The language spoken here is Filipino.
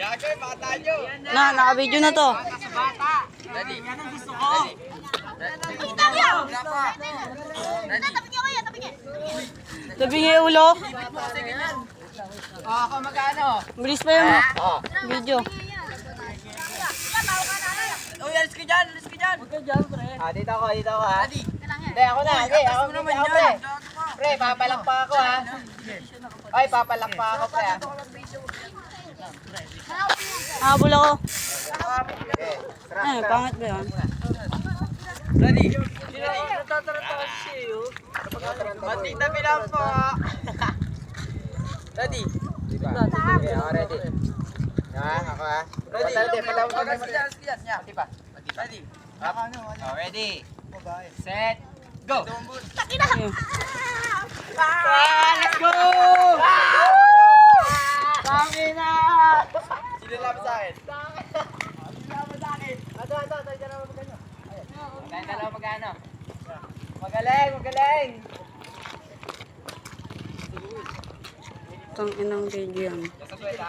Na, naka-video na to. Daddy. Yan ang gusto ko. Tabi nga yung ulo. Ako magkano? Bilis pa yung video. Uy, alis ka dyan, alis ka dyan. Huwag ka dyan, pre. Dito ako ha. Daddy. Hindi, ako na. Okay, ako naman ako, yan. pre. Pre, papalakpa ako ha. Ay, papalakpa ako, pre ha. Habol ako. Okay, sarap, Ay, sarap. pangit ba yun? Daddy. Natataranta kasi siya yun. Matita bilang po. Daddy. Diba? Okay, ako ready. Yan, ako ha. Daddy. Daddy, palawag ka Alis naman. ka dyan, alis ka dyan. Yeah. Diba? Daddy. Oh, ready. Set. Go. Ayun. Let's go! Pangina! Sino laban sa akin? Ato, dyan ako magano. Tayo dalawa magano. Magaling, magaling! Tang inang video yan. Sa kweta,